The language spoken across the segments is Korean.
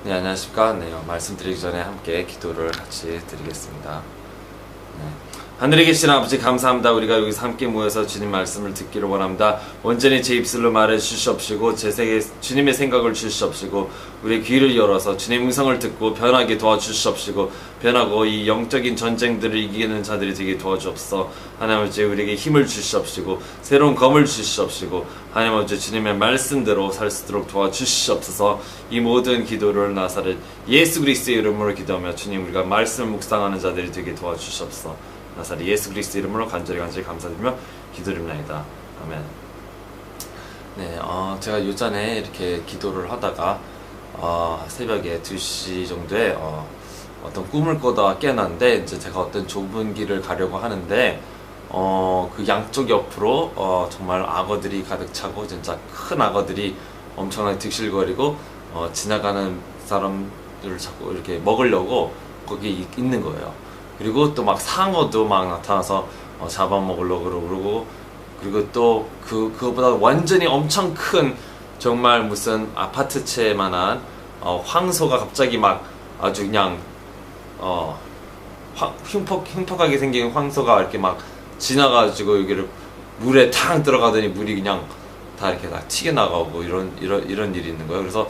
네, 안녕하십니까. 네, 말씀드리기 전에 함께 기도를 같이 드리겠습니다. 네. 하늘에 계신 아버지 감사합니다. 우리가 여기서 함께 모여서 주님 말씀을 듣기를 원합니다. 온전히 제 입술로 말해 주시옵시고 주님의 생각을 주시옵시고 우리의 귀를 열어서 주님의 음성을 듣고 변하게 도와주시옵시고 변하고 이 영적인 전쟁들을 이기는 자들이 되게 도와주옵소서. 하나님 아버지 우리에게 힘을 주시옵시고 새로운 검을 주시옵시고 하나님 아버지 주님의 말씀대로 살 수 있도록 도와주시옵소서. 이 모든 기도를 나사렛 예수 그리스도의 이름으로 기도하며 주님 우리가 말씀을 묵상하는 자들이 되게 도와주시옵소서. 나사렛 예수 그리스도 이름으로 간절히 감사드리며 기도드립니다. 아멘. 네, 제가 요전에 이렇게 기도를 하다가 새벽에 2시 정도에 어떤 꿈을 꿔다 깨어났는데 이제 제가 어떤 좁은 길을 가려고 하는데 그 양쪽 옆으로 정말 악어들이 가득 차고 진짜 큰 악어들이 엄청나게 득실거리고 지나가는 사람들을 자꾸 이렇게 먹으려고 거기 있는 거예요. 그리고 또 막 상어도 막 나타나서 잡아먹으려고 그러고 그리고 또 그거보다 완전히 엄청 큰 정말 무슨 아파트 채만한 황소가 갑자기 막 아주 그냥 흉폭하게 생긴 황소가 이렇게 막 지나가지고 여기를 물에 탕 들어가더니 물이 그냥 다 이렇게 다 튀겨나가고 이런 일이 있는 거예요. 그래서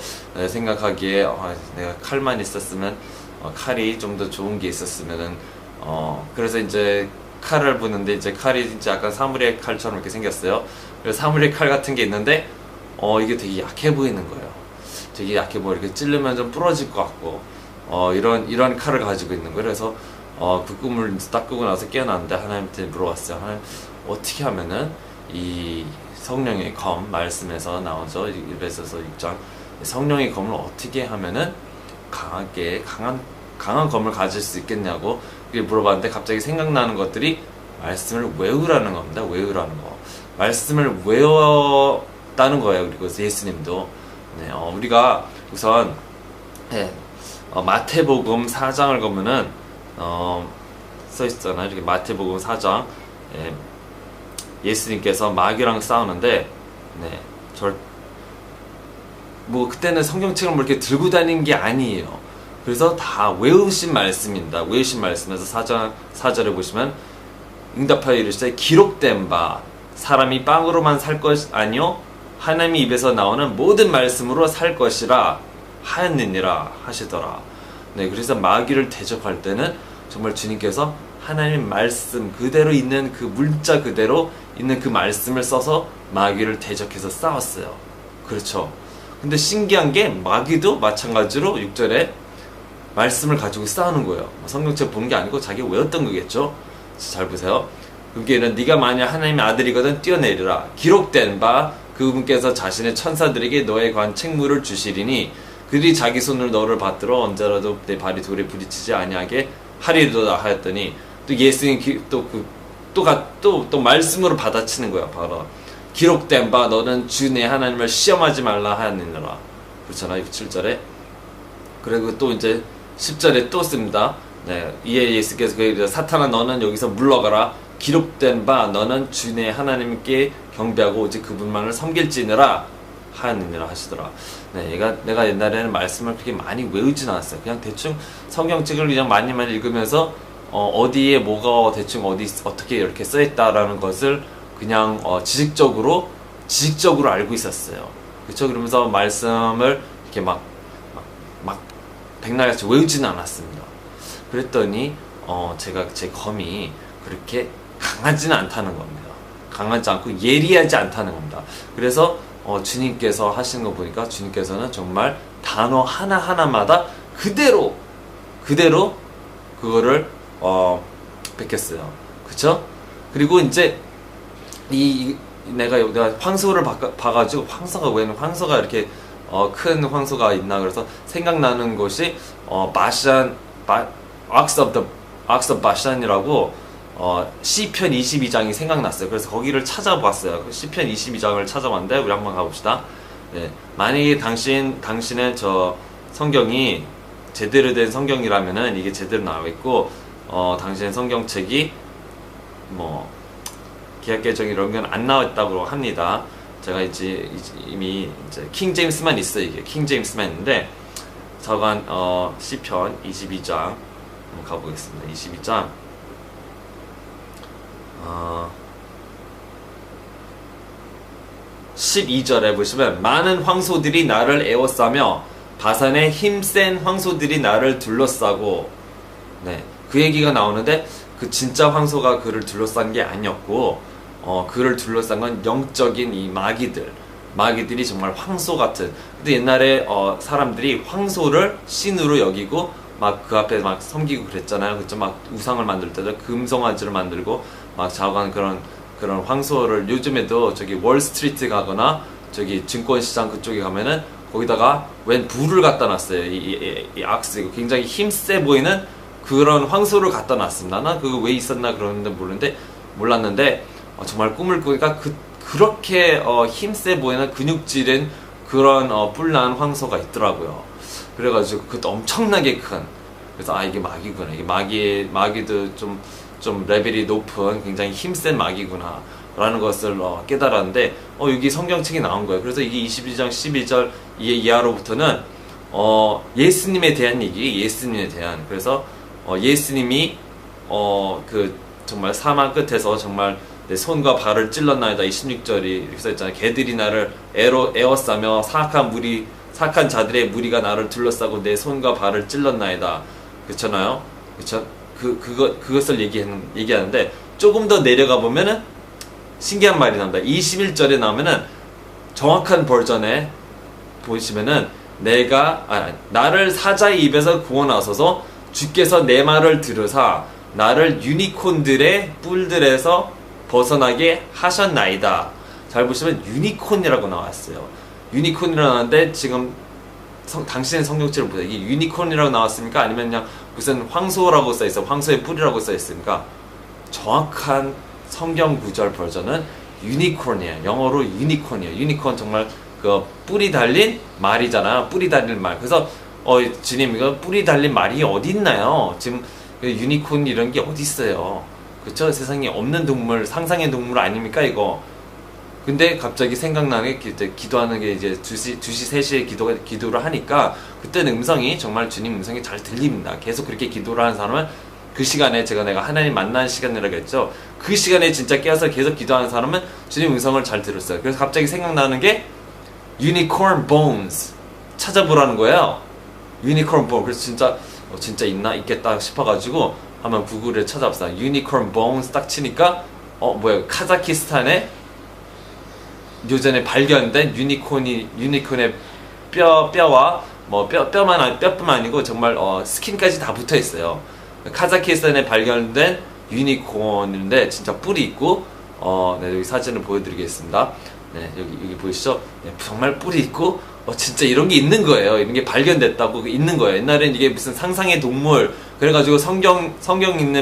생각하기에 내가 칼만 있었으면 칼이 좀 더 좋은 게 있었으면은 그래서 이제 칼을 보는데 이제 칼이 진짜 약간 사무라이 칼처럼 이렇게 생겼어요. 그래서 사무라이 칼 같은 게 있는데 이게 되게 약해 보이는 거예요. 되게 약해 보여. 이렇게 찌르면 좀 부러질 것 같고 이런 칼을 가지고 있는 거예요. 그래서 그 꿈을 딱 끄고 나서 깨어났는데 하나님한테 물어봤어요. 하나님 어떻게 하면은 이 성령의 검 말씀에서 나오죠. 에베소서 6장 성령의 검을 어떻게 하면은 강한 검을 가질 수 있겠냐고 물어봤는데 갑자기 생각나는 것들이 말씀을 외우라는 겁니다. 외우라는 거. 말씀을 외웠다는 거예요. 그리고 예수님도 우리가 우선 마태복음 4장을 보면은 써 있잖아요. 이렇게 마태복음 4장 예수님께서 마귀랑 싸우는데 뭐 그때는 성경책을 뭐 이렇게 들고 다니는 게 아니에요. 그래서 다 외우신 말씀입니다. 외우신 말씀에서 4절에 보시면 응답하여 이르시되 기록된 바 사람이 빵으로만 살 것 아니요 하나님의 입에서 나오는 모든 말씀으로 살 것이라 하였느니라 하시더라. 네, 그래서 마귀를 대적할 때는 정말 주님께서 하나님의 말씀 그대로 있는 그 문자 그대로 있는 그 말씀을 써서 마귀를 대적해서 싸웠어요. 그렇죠. 근데 신기한 게 마귀도 마찬가지로 6절에 말씀을 가지고 싸우는 거예요. 성경책 보는 게 아니고 자기가 외웠던 거겠죠. 잘 보세요. 그게는 네가 만약 하나님의 아들이거든 뛰어내리라. 기록된 바 그분께서 자신의 천사들에게 너에 관한 책무를 주시리니 그들이 자기 손을 너를 받들어 언제라도 내 발이 돌에 부딪히지 아니하게 하리로다 하였더니 또 예수님 또 말씀으로 받아치는 거야. 바로 기록된 바 너는 주 내 하나님을 시험하지 말라 하였느니라. 그렇잖아요. 7절에. 그리고 또 이제 10절에 또 씁니다. 네, 이에 예수께서 사탄아 너는 여기서 물러가라. 기록된 바 너는 주 내 하나님께 경배하고 오직 그분만을 섬길지니라 하였느니라 하시더라. 네, 내가 옛날에는 말씀을 그렇게 많이 외우진 않았어요. 그냥 대충 성경책을 그냥 많이 읽으면서 어디에 뭐가 대충 어떻게 이렇게 써있다라는 것을 그냥 지식적으로 알고 있었어요. 그렇죠? 그러면서 말씀을 이렇게 막 백날같이 외우지는 않았습니다. 그랬더니 제가 제 검이 그렇게 강하지는 않다는 겁니다. 강하지 않고 예리하지 않다는 겁니다. 그래서 주님께서 하시는 거 보니까 주님께서는 정말 단어 하나하나마다 그대로 그거를 베꼈어요. 그쵸? 그리고 이제 내가 황소를 봐가지고 황소가 이렇게 큰 황소가 있나 그래서 생각나는 것이 Ox of Bashan이라고 시편 22장이 생각났어요. 그래서 거기를 찾아봤어요. 시편 22장을 찾아봤는데 우리 한번 가봅시다. 네, 만약에 당신의 저 성경이 제대로 된 성경이라면은 이게 제대로 나와 있고 당신의 성경책이 뭐 개역개정 이런 건 안 나왔다고 합니다. 제가 이미 킹 제임스만 있어요. 이게 킹 제임스만 있는데 자관 시편 22장 한번 가보겠습니다. 22장 12절에 보시면 많은 황소들이 나를 에워싸며 바산의 힘센 황소들이 나를 둘러싸고, 네, 그 얘기가 나오는데 그 진짜 황소가 그를 둘러싼 게 아니었고 그를 둘러싼 건 영적인 이 마귀들이 정말 황소 같은. 근데 옛날에 사람들이 황소를 신으로 여기고 막 그 앞에 막 섬기고 그랬잖아요. 그쵸? 막 우상을 만들 때도 금송아지를 만들고 막 자관 그런 황소를, 요즘에도 저기 월스트리트 가거나 저기 증권시장 그쪽에 가면은 거기다가 웬 불을 갖다 놨어요. 이 악스, 굉장히 힘세 보이는 그런 황소를 갖다 놨습니다. 나 그거 왜 있었나 그러는데 몰랐는데 정말 꿈을 꾸니까 그렇게 힘세 보이는 근육질인 그런 뿔난 황소가 있더라고요. 그래가지고 그것도 엄청나게 큰. 그래서 이게 마귀구나. 이게 마귀도 좀 레벨이 높은 굉장히 힘센 마귀구나 라는 것을 깨달았는데 여기 성경책이 나온 거예요. 그래서 이게 22장 12절 이하로부터는 예수님에 대한 얘기, 예수님에 대한. 그래서 예수님이 그 정말 사망 끝에서 정말 내 손과 발을 찔렀나이다. 이 16절이 이렇게 써있잖아요. 개들이 나를 에워싸며 사악한 자들의 무리가 나를 둘러싸고 내 손과 발을 찔렀나이다. 그렇잖아요. 그쵸? 그것을 얘기하는데 조금 더 내려가 보면은 신기한 말이 나옵니다. 21절에 나오면은 정확한 버전에 보시면은 나를 사자의 입에서 구원하소서 주께서 내 말을 들으사 나를 유니콘들의 뿔들에서 벗어나게 하셨나이다. 잘 보시면 유니콘이라고 나왔어요. 유니콘이라고 나왔는데 지금 당신의 성경책을 보세요. 이게 유니콘이라고 나왔습니까? 아니면 그냥 무슨 황소라고 써있어, 황소의 뿔이라고 써있습니까? 정확한 성경 구절 버전은 유니콘이에요. 영어로 유니콘이에요. 유니콘 정말 그 뿔이 달린 말이잖아요. 뿔이 달린 말. 그래서 주님, 이거 뿔이 달린 말이 어디 있나요? 지금 유니콘 이런 게 어디 있어요? 그쵸? 세상에 없는 동물, 상상의 동물 아닙니까 이거? 근데 갑자기 생각나는 게 기도하는 게 이제 2시 3시에 기도를 하니까 그때는 음성이 정말 주님 음성이 잘 들립니다. 계속 그렇게 기도를 하는 사람은 그 시간에 내가 하나님 만나는 시간이라고 했죠. 그 시간에 진짜 깨어서 계속 기도하는 사람은 주님 음성을 잘 들었어요. 그래서 갑자기 생각나는 게 Unicorn Bones 찾아보라는 거예요. Unicorn Bones. 그래서 진짜 있겠다 싶어가지고 한번 구글에 찾아봤어요. Unicorn Bones 딱 치니까 뭐야, 카자키스탄에 요전에 발견된 유니콘의 뼈와 뼈뿐만 아니고 정말 스킨까지 다 붙어 있어요. 카자키스탄에 발견된 유니콘인데 진짜 뿔이 있고 네, 여기 사진을 보여드리겠습니다. 네, 여기 보이시죠? 네, 정말 뿔이 있고 진짜 이런 게 있는 거예요. 이런 게 발견됐다고 있는 거예요. 옛날엔 이게 무슨 상상의 동물 그래가지고 성경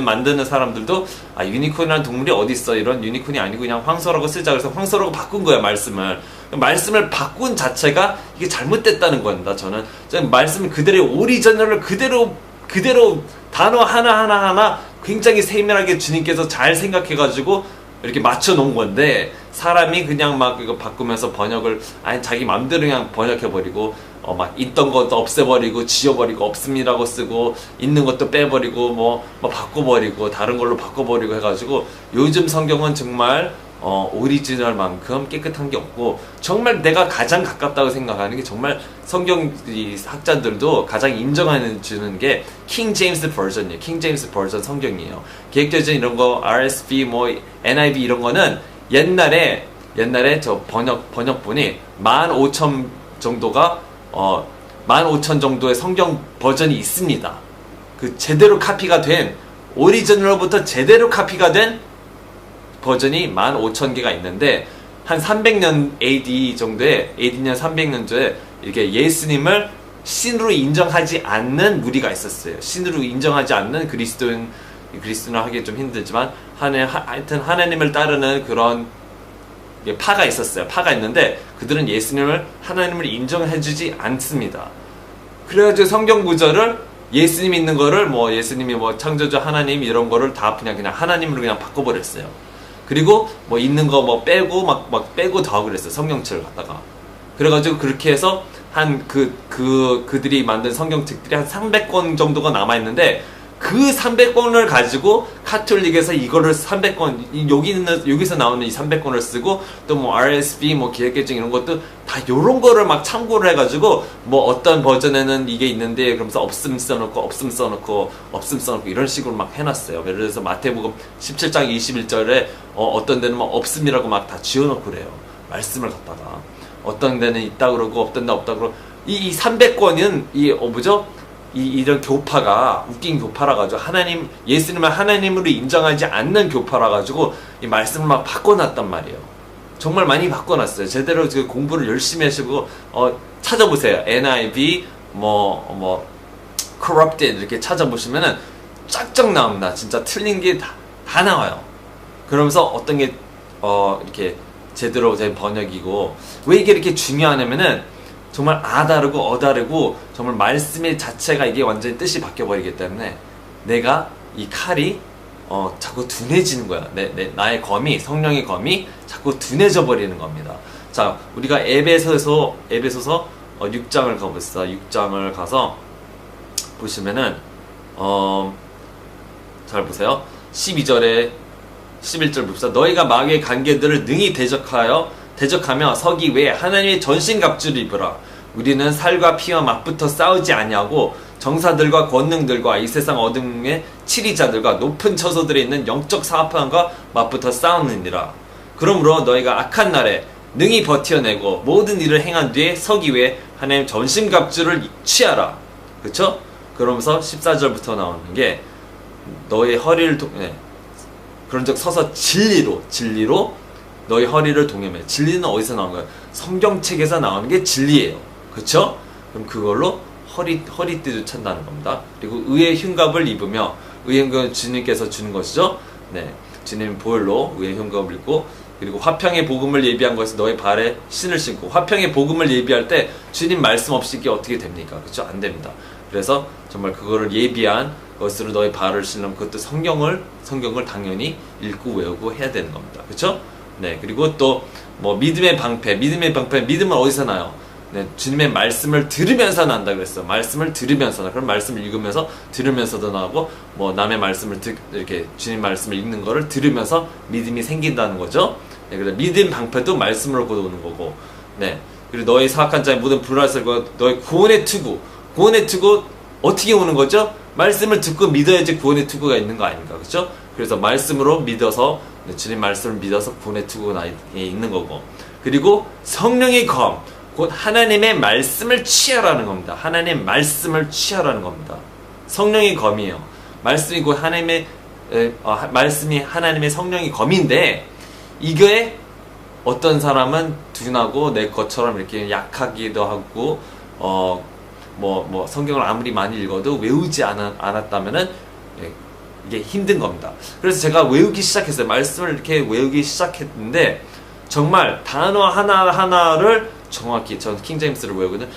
만드는 사람들도 유니콘이라는 동물이 어디 있어, 이런 유니콘이 아니고 그냥 황소라고 쓰자. 그래서 황소라고 바꾼 거야. 말씀을 바꾼 자체가 이게 잘못됐다는 겁니다. 저는 말씀 그대로 오리지널을 그대로 단어 하나 굉장히 세밀하게 주님께서 잘 생각해가지고 이렇게 맞춰 놓은 건데, 사람이 그냥 막 이거 바꾸면서 번역을 자기 맘대로 그냥 번역해버리고 막 있던 것도 없애버리고 지워버리고 없음이라고 쓰고 있는 것도 빼버리고 뭐 바꿔버리고 다른 걸로 바꿔버리고 해가지고 요즘 성경은 정말 오리지널만큼 깨끗한 게 없고, 정말 내가 가장 가깝다고 생각하는 게 정말 성경 학자들도 가장 인정하는 주는 게 킹 제임스 버전이에요. 킹 제임스 버전 성경이에요. 개혁개정 이런 거 RSV NIV 이런 거는 옛날에 저 번역본이 15,000 정도가 15,000 정도의 성경 버전이 있습니다. 그 제대로 카피가 된, 오리지널로부터 제대로 카피가 된 버전이 15,000개가 있는데, 한 300년 AD 정도에, AD년 300년도에 이렇게 예수님을 신으로 인정하지 않는 무리가 있었어요. 신으로 인정하지 않는 그리스도인 하기 좀 힘들지만 하여튼 하나님을 따르는 그런 파가 있었어요. 파가 있는데 그들은 하나님을 인정해주지 않습니다. 그래가지고 성경 구절을 예수님 있는 거를 예수님이 창조주 하나님 이런 거를 다 그냥 하나님으로 그냥 바꿔버렸어요. 그리고 있는 거 빼고 막 빼고 다 그랬어요. 성경책을 갖다가. 그래가지고 그렇게 해서 그들이 만든 성경책들이 한 300권 정도가 남아있는데, 그 300권을 가지고 카톨릭에서 이거를 300권, 여기서 나오는 이 300권을 쓰고, 또 뭐 RSV, 뭐 기독교증 이런 것도 다 요런 거를 막 참고를 해가지고, 뭐 어떤 버전에는 이게 있는데, 그러면서 없음 써놓고, 이런 식으로 막 해놨어요. 예를 들어서 마태복음 17장 21절에, 어떤 데는 막 없음이라고 막 다 지어놓고 그래요. 말씀을 갖다가. 어떤 데는 있다 그러고, 어떤 데 없다 그러고, 이 300권은, 이런 교파가 웃긴 교파라 가지고 예수님을 하나님으로 인정하지 않는 교파라 가지고 이 말씀을 막 바꿔놨단 말이에요. 정말 많이 바꿔놨어요. 제대로 그 공부를 열심히 하시고 찾아보세요. NIV corrupted 이렇게 찾아보시면은 쫙쫙 나옵니다. 진짜 틀린 게 다 나와요. 그러면서 어떤 게 이렇게 제대로 된 번역이고, 왜 이게 이렇게 중요하냐면은 정말 다르고 다르고 정말 말씀의 자체가 이게 완전히 뜻이 바뀌어버리기 때문에 내가 이 칼이 자꾸 둔해지는 거야. 나의 검이, 성령의 검이 자꾸 둔해져 버리는 겁니다. 자, 우리가 에베소서 6장을 가봅시다. 6장을 가서 보시면은 잘 보세요. 12절에 11절 봅시다. 너희가 마귀의 관계들을 능히 대적하며 서기 위해 하나님의 전신갑주를 입으라. 우리는 살과 피와 맞붙어 싸우지 아니하고 정사들과 권능들과 이 세상 어둠의 치리자들과 높은 처소들에 있는 영적 사악함과 맞붙어 싸우느니라. 그러므로 너희가 악한 날에 능히 버텨내고 모든 일을 행한 뒤에 서기 위해 하나님의 전신갑주를 취하라. 그쵸? 그러면서 14절부터 나오는 게 너희 허리를 그런즉 서서 진리로 너희 허리를 동여매. 진리는 어디서 나온 거예요? 성경책에서 나오는 게 진리예요. 그쵸? 그럼 그걸로 허리띠를 찬다는 겁니다. 그리고 의의 흉갑을 입으며, 의의 흉갑은 주님께서 주는 것이죠. 네, 주님 보혈로 의의 흉갑을 입고, 그리고 화평의 복음을 예비한 것이 너희 발에 신을 신고. 화평의 복음을 예비할 때 주님 말씀 없이 이게 어떻게 됩니까? 그쵸? 안 됩니다. 그래서 정말 그거를 예비한 것으로 너희 발을 신으면 그것도 성경을 당연히 읽고 외우고 해야 되는 겁니다. 그쵸? 네, 그리고 또 믿음의 방패. 믿음은 어디서 나요? 네, 주님의 말씀을 들으면서 난다 그랬어요. 말씀을 들으면서 그럼 말씀을 읽으면서 들으면서도 나오고, 남의 말씀을 이렇게 주님 말씀을 읽는 거를 들으면서 믿음이 생긴다는 거죠. 네, 그래서 믿음 방패도 말씀으로 오는 거고, 네, 그리고 너희 사악한 자의 모든 불화설과 너희 구원의 투구 어떻게 오는 거죠? 말씀을 듣고 믿어야지 구원의 투구가 있는 거 아닙니까? 그렇죠? 그래서 말씀으로 믿어서, 주님 말씀을 믿어서 구원의 투구가 있는 거고, 그리고 성령의 검, 곧 하나님의 말씀을 취하라는 겁니다. 하나님의 말씀을 취하라는 겁니다. 성령의 검이에요. 말씀이 곧 말씀이 하나님의 성령의 검인데, 이게 어떤 사람은 둔하고 내 것처럼 이렇게 약하기도 하고, 성경을 아무리 많이 읽어도 외우지 않았다면은 이게 힘든 겁니다. 그래서 제가 외우기 시작했어요. 말씀을 이렇게 외우기 시작했는데, 정말 단어 하나를 정확히, 저는 킹제임스를 외우거든요.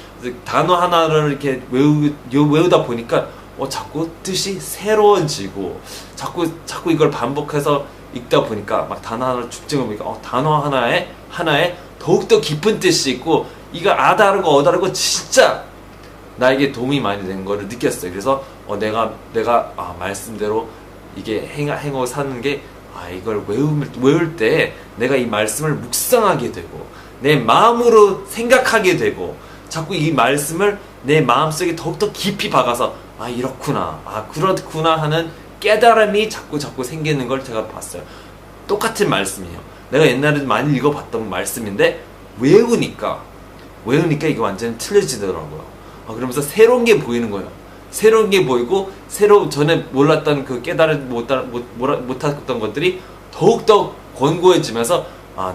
단어 하나를 이렇게 외우다 보니까 자꾸 뜻이 새로워지고, 자꾸 이걸 반복해서 읽다 보니까 막 단어 하나를 쭉 보니까 단어 하나에 더욱더 깊은 뜻이 있고, 이거 다르고 다르고 진짜 나에게 도움이 많이 된 거를 느꼈어요. 그래서 내가 말씀대로 이게 행하고 사는 게, 이걸 외울 때 내가 이 말씀을 묵상하게 되고 내 마음으로 생각하게 되고, 자꾸 이 말씀을 내 마음속에 더욱더 깊이 박아서 이렇구나, 그렇구나 하는 깨달음이 자꾸 생기는 걸 제가 봤어요. 똑같은 말씀이에요. 내가 옛날에 많이 읽어봤던 말씀인데 외우니까 이게 완전히 틀려지더라고요. 그러면서 새로운 게 보이는 거예요. 새로운 게 보이고, 전에 몰랐던 그 깨달지 못했던 것들이 더욱더 권고해지면서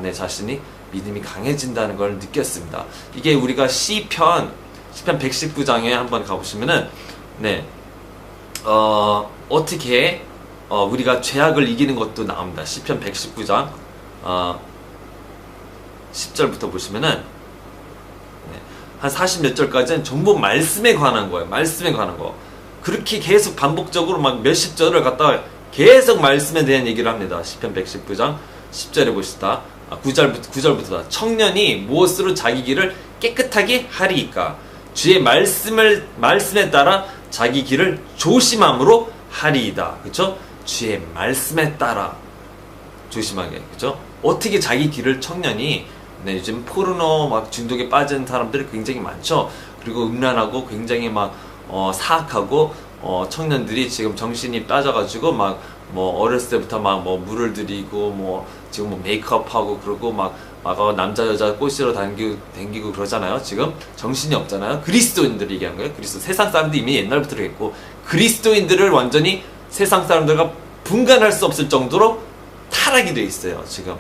내 자신이 믿음이 강해진다는 걸 느꼈습니다. 이게 우리가 시편 119장에 한번 가보시면은, 어떻게 우리가 죄악을 이기는 것도 나옵니다. 시편 119장 10절부터 보시면은 한 40몇 절까지는 전부 말씀에 관한 거예요. 말씀에 관한 거. 그렇게 계속 반복적으로 막 몇십 절을 갖다가 계속 말씀에 대한 얘기를 합니다. 시편 119장 10절에 보시다. 9절부터 청년이 무엇으로 자기 길을 깨끗하게 하리이까. 주의 말씀에 따라 자기 길을 조심함으로 하리이다. 그쵸? 주의 말씀에 따라 조심하게. 그쵸? 어떻게 자기 길을 청년이, 네, 요즘 포르노 막 중독에 빠진 사람들이 굉장히 많죠. 그리고 음란하고 굉장히 막 사악하고 청년들이 지금 정신이 빠져가지고 막 뭐 어렸을 때부터 막 뭐 물을 들이고 뭐 지금 뭐 메이크업하고 그러고 막 남자 여자 꼬시러 다니고 그러잖아요. 지금 정신이 없잖아요. 그리스도인들이 얘기한 거예요. 세상 사람들이 이미 옛날부터 그랬고, 그리스도인들을 완전히 세상 사람들과 분간할 수 없을 정도로 타락이 돼 있어요. 지금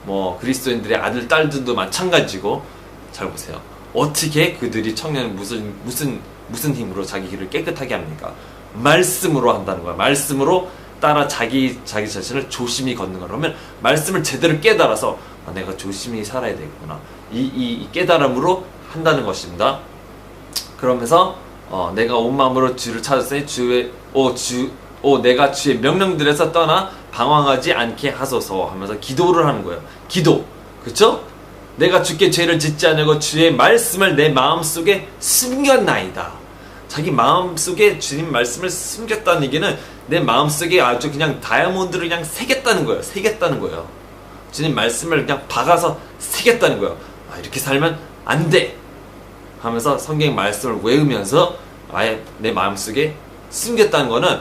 뭐 그리스도인들의 아들 딸들도 마찬가지고. 잘 보세요. 어떻게 그들이 청년은 무슨 힘으로 자기 길을 깨끗하게 합니까? 말씀으로 한다는 거야. 말씀으로 따라 자기 자신을 조심히 걷는 거라. 그러면 말씀을 제대로 깨달아서 내가 조심히 살아야 되겠구나, 이 깨달음으로 한다는 것입니다. 그러면서 내가 온 마음으로 주를 찾았으니 내가 주의 명령들에서 떠나 방황하지 않게 하소서 하면서 기도를 하는 거예요. 기도. 그쵸? 내가 주께 죄를 짓지 않으려고 주의 말씀을 내 마음속에 숨겼나이다. 자기 마음속에 주님 말씀을 숨겼다는 얘기는 내 마음속에 아주 그냥 다이아몬드를 그냥 새겼다는 거예요. 새겼다는 거예요. 주님 말씀을 그냥 박아서 새겼다는 거예요. 이렇게 살면 안 돼 하면서 성경 말씀을 외우면서 아예 내 마음속에 숨겼다는 거는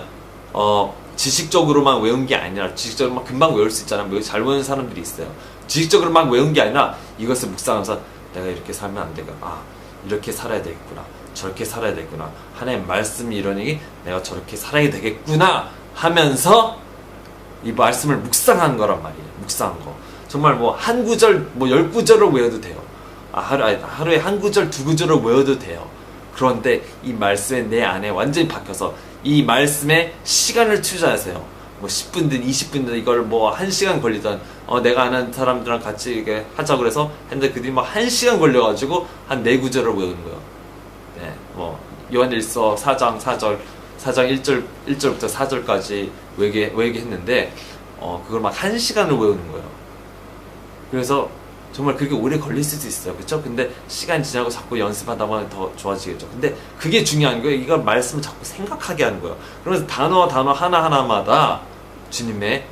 지식적으로만 외운 게 아니라, 지식적으로 막 금방 외울 수 있잖아요. 잘 외우는 사람들이 있어요. 지식적으로 막 외운 게 아니라 이것을 묵상하면서 내가 이렇게 살면 안 되겠구나, 이렇게 살아야 되겠구나, 저렇게 살아야 되겠구나, 하나님 말씀이 이러니 내가 저렇게 살아야 되겠구나 하면서 이 말씀을 묵상한 거란 말이에요. 묵상한 거. 정말 뭐 한 구절, 뭐 10구절을 외워도 돼요. 하루에 한 구절, 두 구절을 외워도 돼요. 그런데 이 말씀에 내 안에 완전히 박혀서 이 말씀에 시간을 투자하세요. 뭐 10분든 20분든 이걸 뭐 1시간 걸리던, 내가 아는 사람들이랑 같이 이렇게 하자고 그래서 했는데 그들이 막 1시간 걸려가지고 한 4구절을 외우는 거예요. 네, 뭐 요한일서 4장 1절부터 4절까지 외우게 했는데 그걸 막 1시간을 외우는 거예요. 그래서 정말 그렇게 오래 걸릴 수도 있어요. 그쵸? 근데 시간이 지나고 자꾸 연습하다 보면 더 좋아지겠죠. 근데 그게 중요한 거예요. 이걸 말씀을 자꾸 생각하게 하는 거예요. 그러면서 단어 하나하나마다 주님의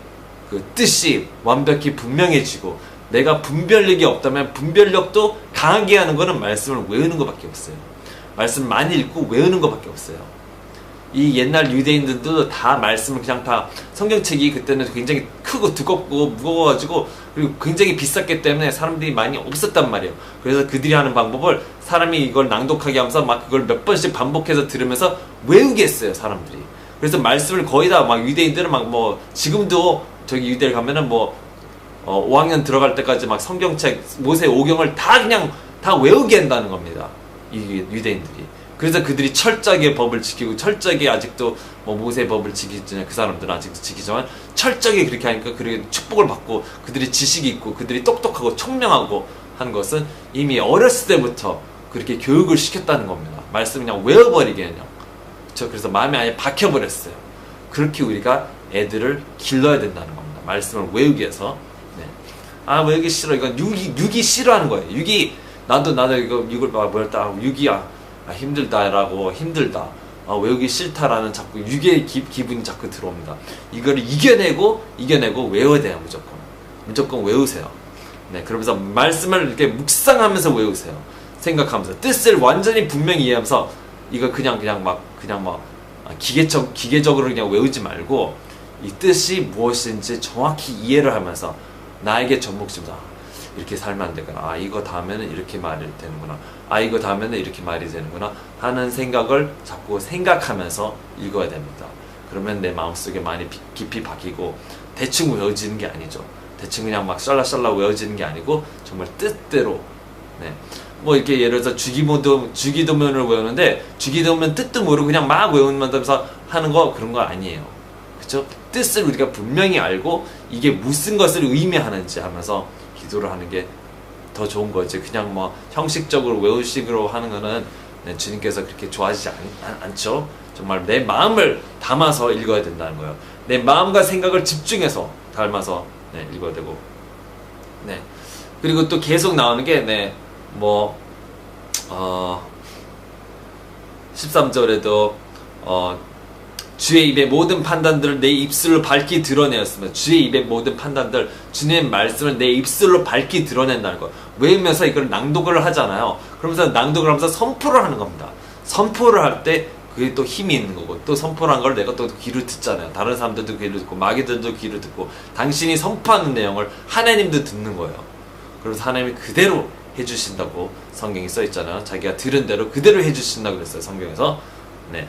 그 뜻이 완벽히 분명해지고, 내가 분별력이 없다면 분별력도 강하게 하는 거는 말씀을 외우는 것밖에 없어요. 말씀 많이 읽고 외우는 것밖에 없어요. 이 옛날 유대인들도 다 말씀을 그냥 다, 성경책이 그때는 굉장히 크고 두껍고 무거워가지고, 그리고 굉장히 비쌌기 때문에 사람들이 많이 없었단 말이에요. 그래서 그들이 하는 방법을, 사람이 이걸 낭독하게 하면서 막 그걸 몇 번씩 반복해서 들으면서 외우게 했어요, 사람들이. 그래서 말씀을 거의 다 막 유대인들은 막 뭐 지금도 저기 유대를 가면은 뭐 5학년 들어갈 때까지 막 성경책 모세 오경을 다 그냥 다 외우게 한다는 겁니다, 이 유대인들이. 그래서 그들이 철저하게 법을 지키고, 철저하게 아직도 뭐 모세 법을 지키지, 그 사람들은 아직도 지키지만 철저하게 그렇게 하니까 그렇게 축복을 받고, 그들이 지식이 있고 그들이 똑똑하고 총명하고 한 것은 이미 어렸을 때부터 그렇게 교육을 시켰다는 겁니다. 말씀 그냥 외워버리게 그냥. 그래서 마음에 아예 박혀버렸어요. 그렇게 우리가 애들을 길러야 된다는 겁니다. 말씀을 외우기 위해서. 네. 외우기 싫어. 이건 육이 싫어하는 거예요. 육이 나도 이걸 뭐였다. 육이야. 힘들다. 외우기 싫다라는 자꾸 육의 기분이 자꾸 들어옵니다. 이거를 이겨내고 외워야 돼요. 무조건 외우세요. 네, 그러면서 말씀을 이렇게 묵상하면서 외우세요. 생각하면서 뜻을 완전히 분명히 이해하면서, 이거 그냥 기계적으로 그냥 외우지 말고 이 뜻이 무엇인지 정확히 이해를 하면서 나에게 접목시키자. 이렇게 살면 안 되구나. 이거 다음에는 이렇게 말이 되는구나. 이거 다음에는 이렇게 말이 되는구나 하는 생각을 자꾸 생각하면서 읽어야 됩니다. 그러면 내 마음속에 많이 깊이 박히고, 대충 외워지는 게 아니죠. 대충 그냥 막 샬라샬라 외워지는 게 아니고 정말 뜻대로. 네. 뭐 이렇게 예를 들어서 주기도문을 외우는데, 주기도문 뜻도 모르고 그냥 막 외우면서 하는 거, 그런 거 아니에요. 그쵸? 뜻을 우리가 분명히 알고 이게 무슨 것을 의미하는지 하면서 기도를 하는 게 더 좋은 거지. 그냥 뭐 형식적으로 외우식으로 하는 거는 주님께서 그렇게 좋아하시지 않죠. 정말 내 마음을 담아서 읽어야 된다는 거예요. 내 마음과 생각을 집중해서 담아서 읽어야 되고. 네. 그리고 또 계속 나오는 게 뭐 13절에도 주의 입의 모든 판단들을 내 입술로 밝히 드러내었으며, 주의 입의 모든 판단들, 주님의 말씀을 내 입술로 밝히 드러낸다는 거. 외우면서 이걸 낭독을 하잖아요. 그러면서 낭독을 하면서 선포를 하는 겁니다. 선포를 할 때 그게 또 힘이 있는 거고, 또 선포를 한 걸 내가 또 귀로 듣잖아요. 다른 사람들도 귀로 듣고 마귀들도 귀로 듣고, 당신이 선포하는 내용을 하나님도 듣는 거예요. 그래서 하나님이 그대로 해주신다고 성경에 써 있잖아요. 자기가 들은 대로 그대로 해주신다고 그랬어요, 성경에서. 네.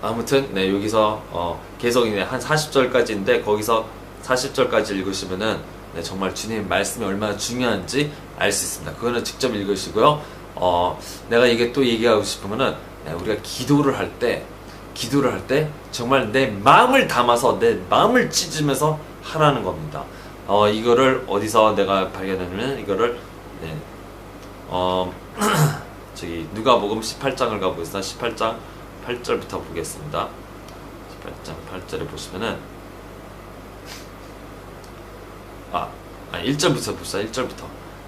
아무튼 네, 여기서 계속 이제 한 40절까지인데, 거기서 40절까지 읽으시면은 네, 정말 주님 말씀이 얼마나 중요한지 알 수 있습니다. 그거는 직접 읽으시고요. 내가 이게 또 얘기하고 싶으면은, 네, 우리가 기도를 할 때 정말 내 마음을 담아서 내 마음을 찢으면서 하라는 겁니다. 이거를 어디서 내가 발견했냐면, 이거를 네, 저기 누가복음 18장을 가보겠습니다. 18장 8절부터 보겠습니다. 18장 8절에 보시면은 1절부터 봅시다. 1절부터.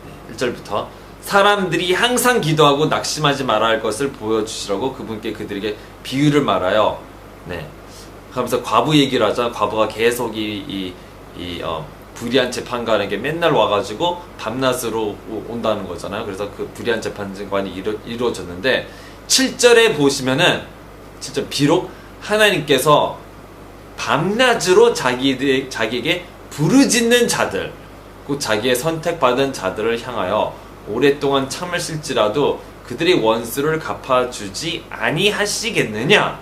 네, 1절부터 사람들이 항상 기도하고 낙심하지 말아야 할 것을 보여주시라고 그분께 그들에게 비유를 말하여, 네, 하면서 과부 얘기를 하자. 과부가 계속 불의한 재판관에게 맨날 와가지고 밤낮으로 온다는 거잖아요. 그래서 그 불의한 재판관이 이루어졌는데, 7절에 보시면은 진짜 비록 하나님께서 밤낮으로 자기에게 부르짖는 자들, 곧 자기의 선택받은 자들을 향하여 오랫동안 참으실지라도 그들의 원수를 갚아주지 아니하시겠느냐.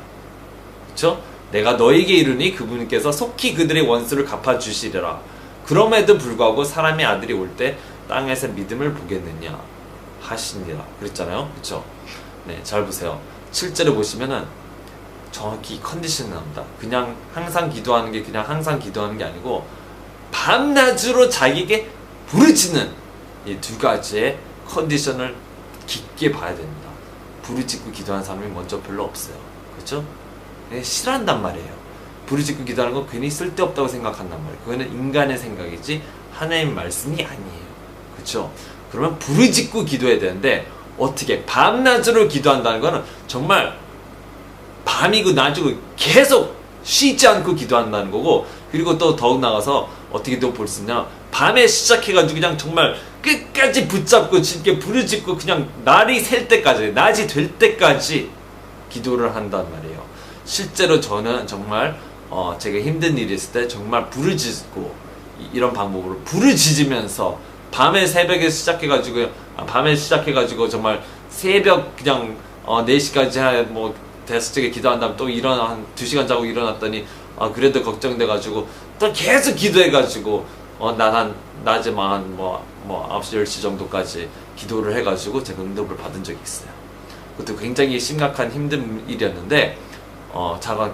그쵸? 내가 너에게 이르니 그분께서 속히 그들의 원수를 갚아주시리라. 그럼에도 불구하고 사람의 아들이 올 때 땅에서 믿음을 보겠느냐 하시니라 그랬잖아요. 그쵸? 네, 잘 보세요. 7절에 보시면은 정확히 컨디션이 나옵니다. 그냥 항상 기도하는 게 그냥 항상 기도하는 게 아니고, 밤낮으로 자기에게 부르짖는 이 두 가지의 컨디션을 깊게 봐야 됩니다. 부르짖고 기도하는 사람이 먼저 별로 없어요. 그렇죠? 싫어한단 말이에요. 부르짖고 기도하는 건 괜히 쓸데없다고 생각한단 말이에요. 그거는 인간의 생각이지 하나님의 말씀이 아니에요. 그렇죠? 그러면 부르짖고 기도해야 되는데, 어떻게 밤낮으로 기도한다는 거는 정말 밤이고 낮이고 계속 쉬지 않고 기도한다는 거고, 그리고 또 더욱 나가서 어떻게 또 볼 수 있냐, 밤에 시작해가지고 그냥 정말 끝까지 붙잡고 진짜 부르짖고 그냥 날이 셀 때까지, 낮이 될 때까지 기도를 한단 말이에요. 실제로 저는 정말 제가 힘든 일이 있을 때 정말 부르짖고, 이런 방법으로 부르짖으면서 밤에 새벽에 시작해가지고 정말 새벽 그냥 4시까지 뭐 대수적에 기도한 다음 또 한 2시간 자고 일어났더니 그래도 걱정돼가지고 또 계속 기도해가지고 낮에 한 9시 10시 정도까지 기도를 해가지고 제가 응답을 받은 적이 있어요. 그것도 굉장히 심각한 힘든 일이었는데,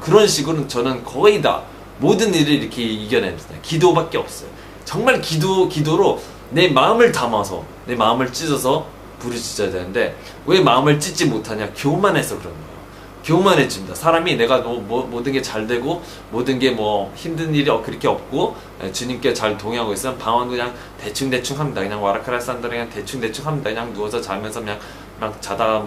그런 식으로 저는 거의 다 모든 일을 이렇게 이겨냅니다. 기도밖에 없어요. 정말 기도로 내 마음을 담아서 내 마음을 찢어서 부르짖어야 되는데, 왜 마음을 찢지 못하냐? 교만해서 그런 거예요. 교만해집니다. 사람이 내가 모든 게 잘 되고 모든 게 힘든 일이 그렇게 없고 주님께 잘 동의하고 있으면 방언 그냥 대충 합니다. 그냥 와라카라산들 그냥 대충 합니다. 그냥 누워서 자면서 그냥 자다가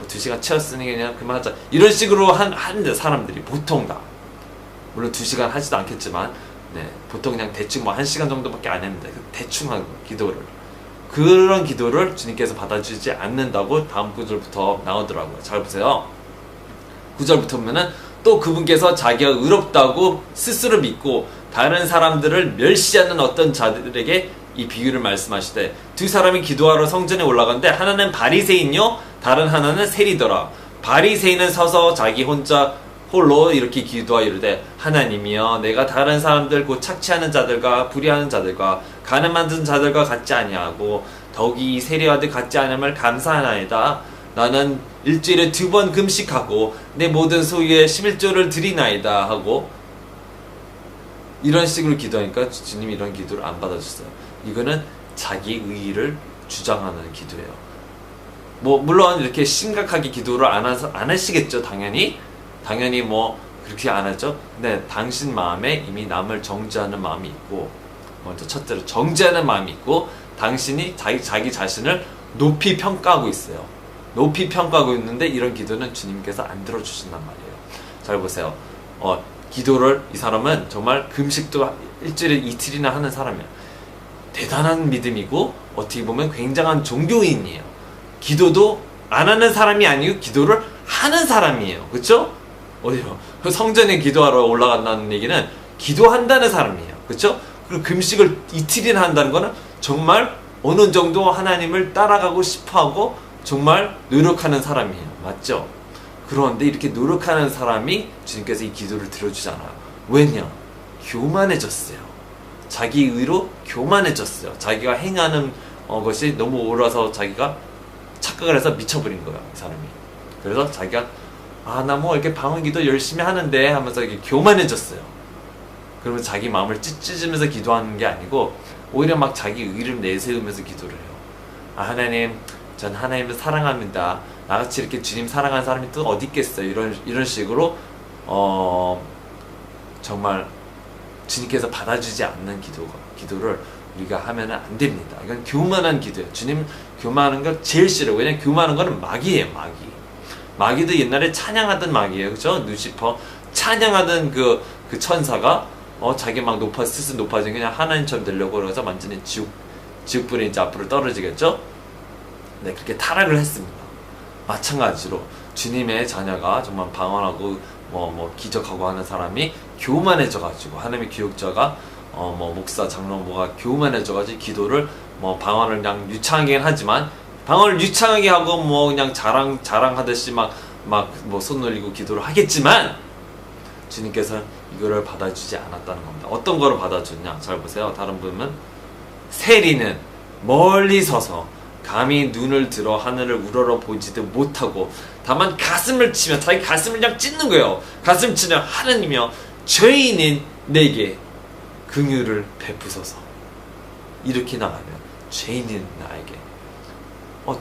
2시간 채웠으니 그냥 그만하자, 이런 식으로 하는데, 사람들이 보통 다 물론 2시간 하지도 않겠지만, 네, 보통 그냥 대충 1시간 정도밖에 안 했는데 대충 하고 그런 기도를 주님께서 받아주지 않는다고 다음 구절부터 나오더라고요. 잘 보세요. 9절부터 보면은, 또 그분께서 자기가 의롭다고 스스로 믿고 다른 사람들을 멸시하는 어떤 자들에게 이 비유를 말씀하시되, 두 사람이 기도하러 성전에 올라가는데 하나는 바리새인요 다른 하나는 세리더라. 바리새인은 서서 자기 홀로 이렇게 기도하여 이르되, 하나님이여, 내가 다른 사람들 곧 착취하는 자들과 불의하는 자들과 간음 만든 자들과 같지 아니하고 더욱이 이 세리와도 같지 않음을 감사하나이다. 나는 일주일에 2번 금식하고 내 모든 소유의 11조를 드리나이다 하고, 이런 식으로 기도하니까 주님이 이런 기도를 안 받아주세요. 이거는 자기 의의를 주장하는 기도예요. 물론 이렇게 심각하게 기도를 안 하시겠죠. 당연히 그렇게 안 하죠. 근데 당신 마음에 이미 남을 정죄하는 마음이 있고, 먼저 첫째로 정죄하는 마음이 있고, 당신이 자기 자신을 높이 평가하고 있어요. 높이 평가하고 있는데 이런 기도는 주님께서 안 들어주신단 말이에요. 잘 보세요. 기도를 이 사람은 정말 금식도 일주일에 이틀이나 하는 사람이에요. 대단한 믿음이고 어떻게 보면 굉장한 종교인이에요. 기도도 안 하는 사람이 아니고 기도를 하는 사람이에요. 그렇죠? 어디요? 성전에 기도하러 올라간다는 얘기는 기도한다는 사람이에요. 그렇죠? 그리고 금식을 이틀이나 한다는 거는 정말 어느 정도 하나님을 따라가고 싶어하고 정말 노력하는 사람이에요. 맞죠? 그런데 이렇게 노력하는 사람이 주님께서 이 기도를 들어주잖아요. 왜냐? 교만해졌어요. 자기 의로 교만해졌어요. 자기가 행하는 것이 너무 옳아서 자기가 착각을 해서 미쳐버린 거예요. 이 사람이. 그래서 자기가 나 뭐 이렇게 방언기도 열심히 하는데 하면서 이렇게 교만해졌어요. 그러면 자기 마음을 찢으면서 기도하는 게 아니고 오히려 막 자기 의를 내세우면서 기도를 해요. 하나님, 전 하나님을 사랑합니다. 나같이 이렇게 주님 사랑하는 사람이 또 어디 있겠어요. 이런 식으로 정말 주님께서 받아주지 않는 기도를 우리가 하면 안 됩니다. 이건 교만한 기도예요. 주님 교만하는 거 제일 싫어요. 왜냐면 교만한 거는 마귀예요. 마귀도 옛날에 찬양하던 마귀예요. 그죠? 누시퍼 찬양하던 그 천사가 자기 막 스스로 높아지면 그냥 하나님처럼 되려고 그래서 완전히 지옥불에 이제 앞으로 떨어지겠죠? 네, 그렇게 타락을 했습니다. 마찬가지로 주님의 자녀가 정말 방언하고 기적하고 하는 사람이 교만해져가지고 하나님의 기록자가 목사 장로모가 교만해져가지고 기도를 방언을 그냥 유창하게 하지만 방언을 유창하게 하고 그냥 자랑하듯이 막 손 올리고 기도를 하겠지만 주님께서는 이거를 받아주지 않았다는 겁니다. 어떤 거를 받아줬냐? 잘 보세요. 다른 분은 세리는 멀리 서서 감히 눈을 들어 하늘을 우러러 보지도 못하고 다만 가슴을 치며 자기 가슴을 그냥 찢는 거예요. 가슴 치며 하나님이여 죄인인 내게 긍휼을 베푸소서. 이렇게 나가면 죄인인 나에게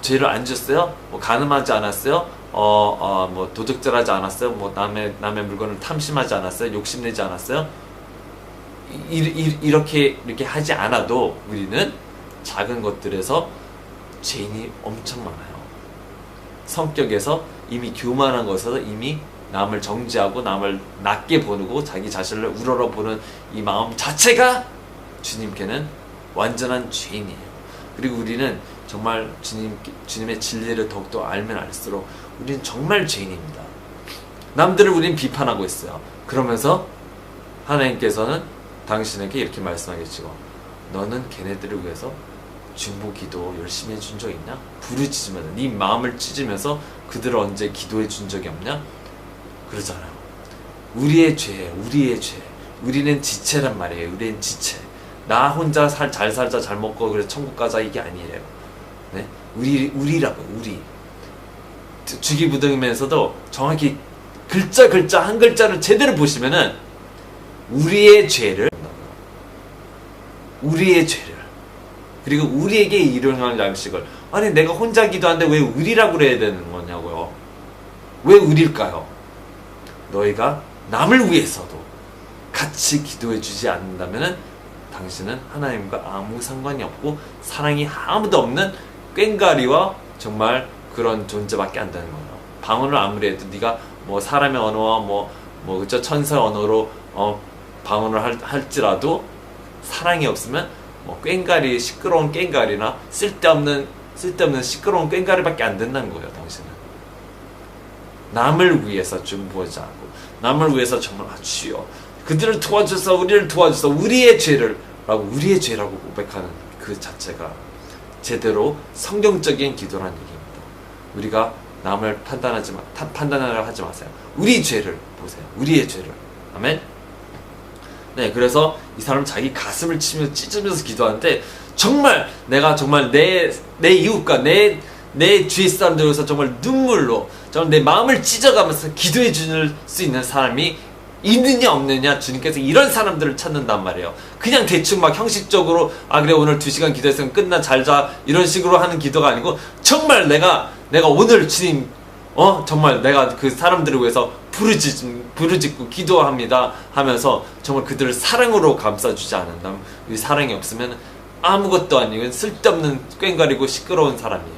죄를 안 졌어요? 간음하지 않았어요? 도적질하지 않았어요? 남의 물건을 탐심하지 않았어요? 욕심내지 않았어요? 이렇게 하지 않아도 우리는 작은 것들에서 죄인이 엄청 많아요. 성격에서 이미 교만한 것에서 이미 남을 정죄하고 남을 낮게 보고 자기 자신을 우러러보는 이 마음 자체가 주님께는 완전한 죄인이에요. 그리고 우리는 정말 주님의 진리를 더욱더 알면 알수록 우리는 정말 죄인입니다. 남들을 우리는 비판하고 있어요. 그러면서 하나님께서는 당신에게 이렇게 말씀하겠죠. 너는 걔네들을 위해서 중보기도 열심히 해준 적 있냐? 부르짖으면서 네 마음을 찢으면서 그들을 언제 기도해 준 적이 없냐? 그러잖아요. 우리의 죄. 우리는 지체란 말이에요. 우리는 지체. 나 혼자 잘 살자, 잘 먹고 그래서 천국 가자 이게 아니에요. 네? 우리라고 우리. 주기부등면서도 정확히 글자 한 글자를 제대로 보시면은 우리의 죄를 그리고 우리에게 일용할 양식을 아니 내가 혼자 기도하는데 왜 우리라고 그래야 되는 거냐고요. 왜 우리일까요? 너희가 남을 위해서도 같이 기도해 주지 않는다면은 당신은 하나님과 아무 상관이 없고 사랑이 아무도 없는 꽹가리와 정말 그런 존재밖에 안 되는 거예요. 방언을 아무리 해도 네가 사람의 언어와 그쵸 천사의 언어로 방언을 할지라도 사랑이 없으면 꽹가리 시끄러운 꽹가리나 쓸데없는 시끄러운 꽹가리밖에 안 된다는 거예요. 당신은 남을 위해서 중보하지 않고 남을 위해서 정말 주여 그들을 도와줘서 우리를 도와줘서 우리의 죄라고 고백하는 그 자체가 제대로 성경적인 기도라는 얘기입니다. 우리가 남을 판단하려 하지 마세요. 우리 죄를 보세요. 우리의 죄를. 아멘. 네, 그래서 이 사람은 자기 가슴을 치며 찢으면서 기도하는데 정말 내가 정말 내 이웃과 내 주위 사람들을 위해서 정말 눈물로 정말 내 마음을 찢어가면서 기도해 줄 수 있는 사람이 있느냐 없느냐 주님께서 이런 사람들을 찾는단 말이에요. 그냥 대충 막 형식적으로 그래 오늘 2시간 기도했으면 끝나 잘자 이런 식으로 하는 기도가 아니고 정말 내가 오늘 주님 정말 내가 그 사람들을 위해서 부르짖고 기도합니다 하면서 정말 그들을 사랑으로 감싸주지 않는다면 이 사랑이 없으면 아무것도 아니고 쓸데없는 꽹가리고 시끄러운 사람이에요.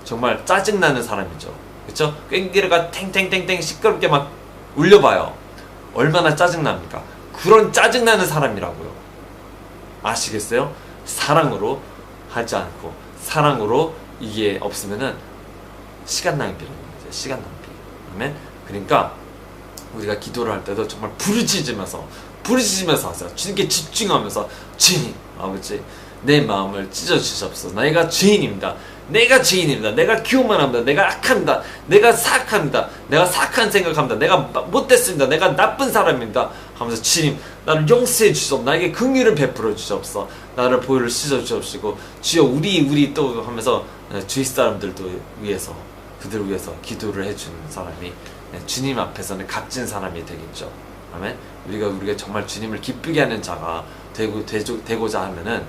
정말 짜증나는 사람이죠. 그쵸? 꽹기르가 탱탱탱탱 시끄럽게 막 울려봐요. 얼마나 짜증납니까? 그런 짜증나는 사람이라고요. 아시겠어요? 사랑으로 하지 않고 사랑으로 이게 없으면은 시간 낭비라는 거죠. 시간 낭비. 아멘. 그러니까 우리가 기도를 할 때도 정말 부르짖으면서 하세요. 주님께 집중하면서 주님 아버지 내 마음을 찢어주시옵소서. 내가 죄인입니다. 내가 죄인입니다. 내가 교만합니다. 내가 악합니다. 내가 사악합니다. 내가 사악한 생각합니다. 내가 못됐습니다. 내가 나쁜 사람입니다. 하면서 주님 나를 용서해 주시옵소서. 나에게 긍휼을 베풀어 주시옵소서. 나를 보혈을 씻어 주시옵시고 주여 우리 또 하면서 주위 사람들도 위해서 그들을 위해서 기도를 해주는 사람이 주님 앞에서는 값진 사람이 되겠죠. 아멘. 우리가 정말 주님을 기쁘게 하는 자가 되고자 하면은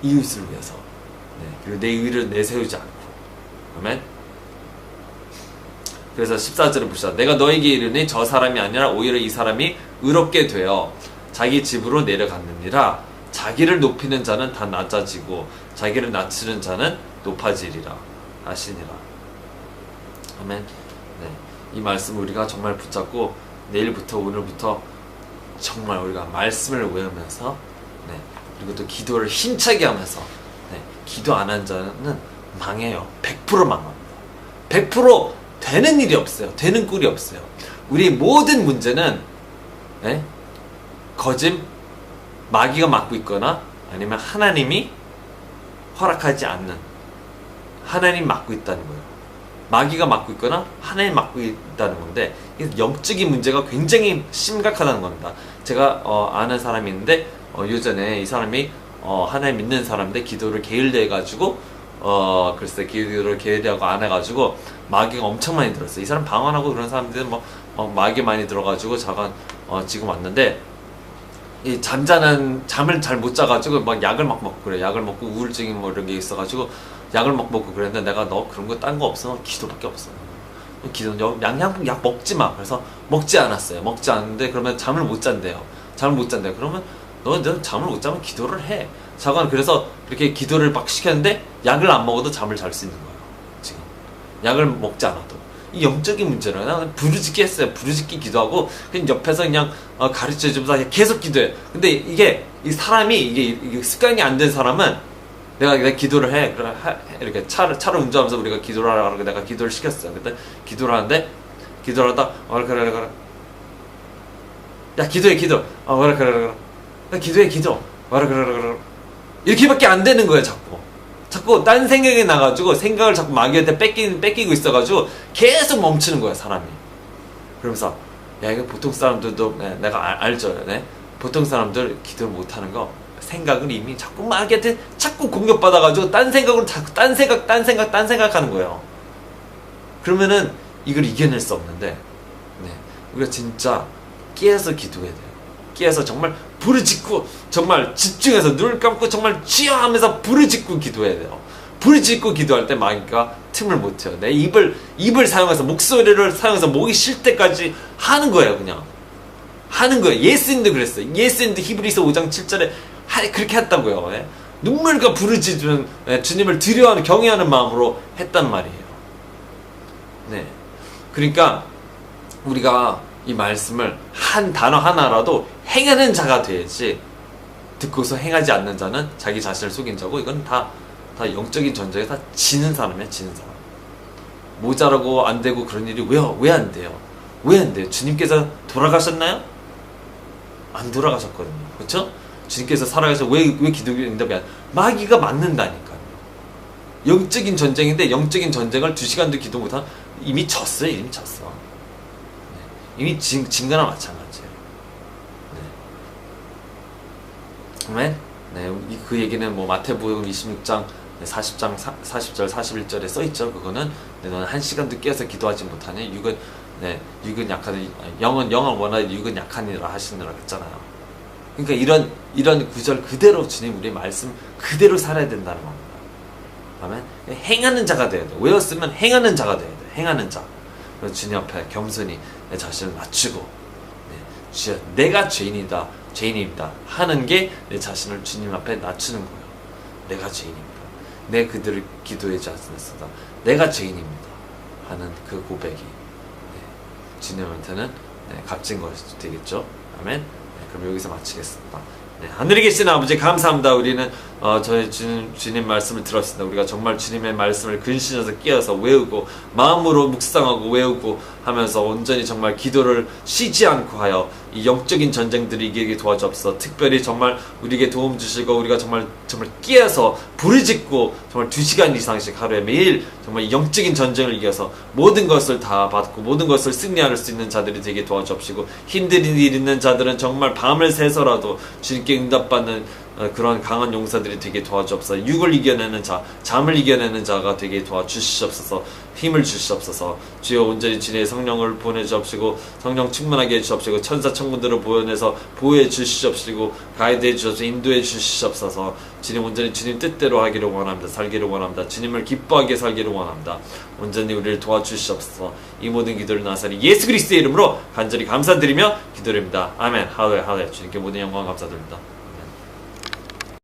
이웃을 위해서 그리고 내 의를 내세우지 않고 아멘. 그래서 14절을 보시다. 내가 너에게 이르니 저 사람이 아니라 오히려 이 사람이 의롭게 되어 자기 집으로 내려갔느니라. 자기를 높이는 자는 다 낮아지고 자기를 낮추는 자는 높아지리라 하시니라. 아멘. 이 말씀 우리가 정말 붙잡고 내일부터 오늘부터 정말 우리가 말씀을 외우면서 그리고 또 기도를 힘차게 하면서 기도 안 한 자는 망해요. 100% 망합니다. 100% 되는 일이 없어요. 되는 꼴이 없어요. 우리 모든 문제는 거짓 마귀가 맡고 있거나 아니면 하나님이 허락하지 않는 하나님 맡고 있다는 거예요. 마귀가 맡고 있거나 하나님 맡고 있다는 건데 영적인 문제가 굉장히 심각하다는 겁니다. 제가 아는 사람이 있는데 예전에 이 사람이 하나님 믿는 사람인데 기도를 게을리 해가지고 글쎄 기도를 게을리하고 안 해가지고 마귀가 엄청 많이 들었어요. 이 사람 방언하고 그런 사람들은 마귀 많이 들어가지고 지금 왔는데 이 잠을 잘 못 자가지고 막 약을 막 먹고 그래. 약을 먹고 우울증이 뭐 이런 게 있어가지고 약을 막 먹고 그랬는데 내가 너 그런 거 딴 거 없어. 기도밖에 없어. 기도 약 먹지 마. 그래서 먹지 않았어요. 먹지 않는데 그러면 잠을 못 잔대요. 그러면 너 잠을 못 자면 기도를 해. 자관 그래서 그렇게 기도를 막 시켰는데 약을 안 먹어도 잠을 잘 수 있는 거예요. 지금 약을 먹지 않아도 이 영적인 문제는 나는 부르짖기 했어요. 부르짖기 기도하고 그냥 옆에서 그냥 가르쳐주면서 계속 기도해. 근데 이게 이 사람이 이게 습관이 안 된 사람은 내가 기도를 해. 이렇게 차를 운전하면서 우리가 기도를 하라고 내가 기도를 시켰어요. 근데 기도를 하는데 기도를 하다 그래. 야 기도해. 그래. 기도해. 그래. 이렇게밖에 안 되는 거예요. 자꾸 딴 생각이 나가지고 생각을 자꾸 마귀한테 뺏기고 있어가지고 계속 멈추는 거야 사람이. 그러면서 이거 보통 사람들도 내가 알죠. 보통 사람들 기도를 못하는 거 생각을 이미 자꾸 마귀한테 자꾸 공격받아가지고 딴 생각으로 자꾸 딴 생각하는 거예요. 그러면은 이걸 이겨낼 수 없는데 우리가 진짜 깨어서 기도해야 돼요. 깨어서 정말 부르짖고 정말 집중해서 눈을 감고 정말 주여 하면서 부르짖고 기도해야 돼요. 부르짖고 기도할 때 마귀가 틈을 못 해요. 내 입을 사용해서 목소리를 사용해서 목이 쉴 때까지 하는 거예요. 그냥 하는 거예요. 예수님도 그랬어요. 예수님도 히브리서 5장 7절에 그렇게 했다고요. 눈물과 부르짖으면 주님을 두려워하는 경외하는 마음으로 했단 말이에요. 그러니까 우리가 이 말씀을 한 단어 하나라도 행하는 자가 돼야지 듣고서 행하지 않는 자는 자기 자신을 속인 자고 이건 다 영적인 전쟁에 다 지는 사람이에요. 지는 사람. 모자라고 안 되고 그런 일이 왜 안 돼요? 왜 안 돼요? 주님께서 돌아가셨나요? 안 돌아가셨거든요. 그렇죠? 주님께서 살아계셔서 왜 기도가 응답이 안 마귀가 맞는다니까요. 영적인 전쟁인데 영적인 전쟁을 2시간도 기도 못하면 이미 졌어요. 이미 진 거나 마찬가지예요. 아멘. 그 얘기는 뭐 마태복음 26장 40절 41절에 써있죠. 그거는 너는 1시간도 깨어서 기도하지 못하니 육은 약하니 영은 원하되 육은 약하니라 하시느라 했잖아요. 그러니까 이런 구절 그대로 주님 우리 말씀 그대로 살아야 된다는 겁니다. 아멘. 행하는 자가 돼야 돼. 외웠으면 행하는 자가 돼야 돼. 행하는 자. 그래서 주님 앞에 겸손히 내 자신을 낮추고 주여 내가 죄인입니다 하는 게 내 자신을 주님 앞에 낮추는 거예요. 내가 죄인입니다. 내 그들을 기도하지 않습니다. 내가 죄인입니다 하는 그 고백이 주님한테는 값진 것이 되겠죠. 아멘. 그럼 여기서 마치겠습니다. 하늘에 계신 아버지 감사합니다. 우리는 저희 주님 말씀을 들었습니다. 우리가 정말 주님의 말씀을 근신해서 끼어서 외우고 마음으로 묵상하고 외우고 하면서 온전히 정말 기도를 쉬지 않고 하여 이 영적인 전쟁들이 이기게 도와주옵소서. 특별히 정말 우리에게 도움 주시고 우리가 정말 끼어서 부르짖고 정말 2시간 이상씩 하루에 매일 정말 이 영적인 전쟁을 이겨서 모든 것을 다 받고 모든 것을 승리할 수 있는 자들이 되게 도와주옵시고, 힘든 일 있는 자들은 정말 밤을 새서라도 주님께 응답받는 그런 강한 용사들이 되게 도와주옵소서. 육을 이겨내는 자, 잠을 이겨내는 자가 되게 도와주시옵소서. 힘을 주시옵소서. 주여 온전히 주님의 성령을 보내주옵시고 성령 충만하게 해주옵시고 천사 천군들을 보내서 보호해 주시옵시고 가이드해 주옵시고 인도해 주시옵소서. 주님 온전히 주님 뜻대로 하기를 원합니다. 살기를 원합니다. 주님을 기뻐하게 살기를 원합니다. 온전히 우리를 도와주시옵소서. 이 모든 기도를 나사리 예수 그리스도의 이름으로 간절히 감사드리며 기도드립니다. 아멘. 할렐루야. 할렐루야. 주님께 모든 영광 감사드립니다.